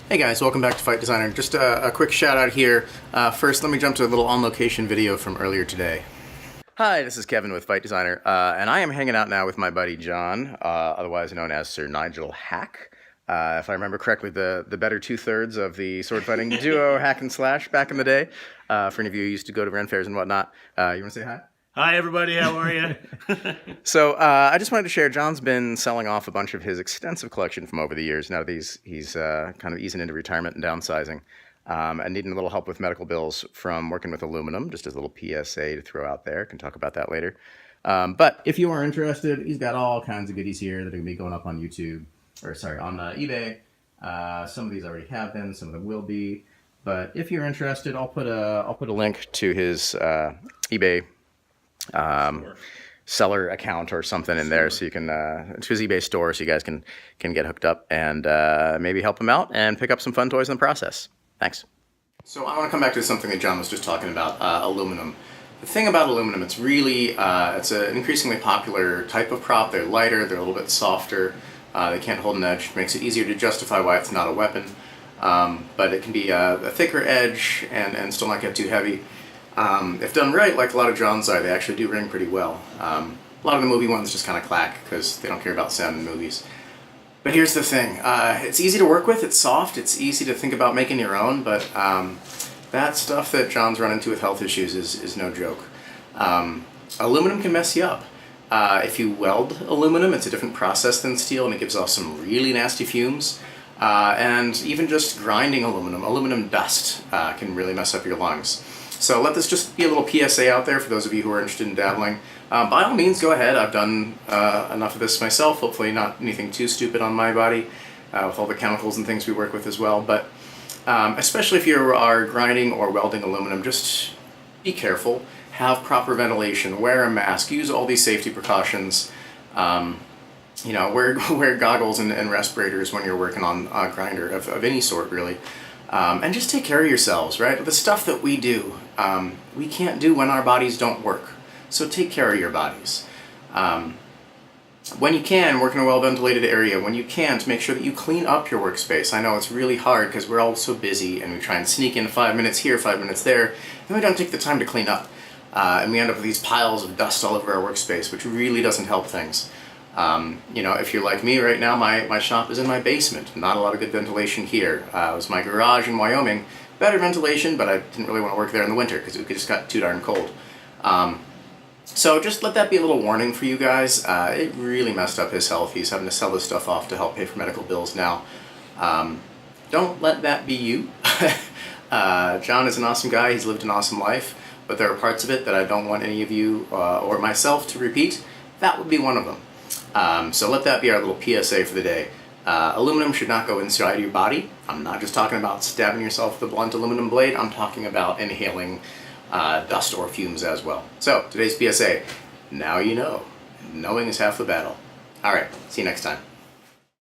Hey guys, welcome back to Fight Designer. Just a quick shout out here. First, let me jump to a little on-location video from earlier today. Hi, this is Kevin with Fight Designer, and I am hanging out now with my buddy John, otherwise known as Sir Nigel Hack. If I remember correctly, the better two-thirds of the sword fighting duo Hack and Slash back in the day. For any of you who used to go to Ren fairs and whatnot. You want to say hi? Hi everybody, how are you? So I just wanted to share, John's been selling off a bunch of his extensive collection from over the years. Now that he's kind of easing into retirement and downsizing, and needing a little help with medical bills from working with aluminum, just as a little PSA to throw out there. Can talk about that later. But if you are interested, he's got all kinds of goodies here that are going to be going up on YouTube, or sorry, on eBay. Some of these already have been, some of them will be. But if you're interested, I'll put a link to his eBay seller account or something in there, so you can to his eBay store, so you guys can get hooked up and maybe help him out and pick up some fun toys in the process. Thanks. So I want to come back to something that John was just talking about, aluminum. The thing about aluminum, it's really it's an increasingly popular type of prop. They're lighter, they're a little bit softer, they can't hold an edge. It makes it easier to justify why it's not a weapon, but it can be a thicker edge and still not get too heavy. If done right, like a lot of John's are, they actually do ring pretty well. A lot of the movie ones just kind of clack because they don't care about sound in movies. But here's the thing, it's easy to work with, it's soft, it's easy to think about making your own, but that stuff that John's run into with health issues is no joke. Aluminum can mess you up. If you weld aluminum, it's a different process than steel, and it gives off some really nasty fumes. And even just grinding aluminum dust can really mess up your lungs. So let this just be a little PSA out there for those of you who are interested in dabbling. By all means, go ahead. I've done enough of this myself, hopefully not anything too stupid on my body, with all the chemicals and things we work with as well. But especially if you are grinding or welding aluminum, just be careful. Have proper ventilation, wear a mask, use all these safety precautions. You know, wear goggles and respirators when you're working on a grinder of any sort, really. And just take care of yourselves, right? The stuff that we do, we can't do when our bodies don't work. So take care of your bodies. When you can, work in a well-ventilated area. When you can't, make sure that you clean up your workspace. I know it's really hard because we're all so busy and we try and sneak in 5 minutes here, 5 minutes there, and we don't take the time to clean up. And we end up with these piles of dust all over our workspace, which really doesn't help things. You know, if you're like me right now, my shop is in my basement. Not a lot of good ventilation here. It was my garage in Wyoming. Better ventilation, but I didn't really want to work there in the winter because it just got too darn cold. So just let that be a little warning for you guys. It really messed up his health. He's having to sell this stuff off to help pay for medical bills now. Don't let that be you. John is an awesome guy. He's lived an awesome life, but there are parts of it that I don't want any of you or myself to repeat. That would be one of them. So let that be our little PSA for the day. Aluminum should not go inside your body. I'm not just talking about stabbing yourself with a blunt aluminum blade. I'm talking about inhaling dust or fumes as well. So today's PSA, now you know. Knowing is half the battle. Alright, see you next time.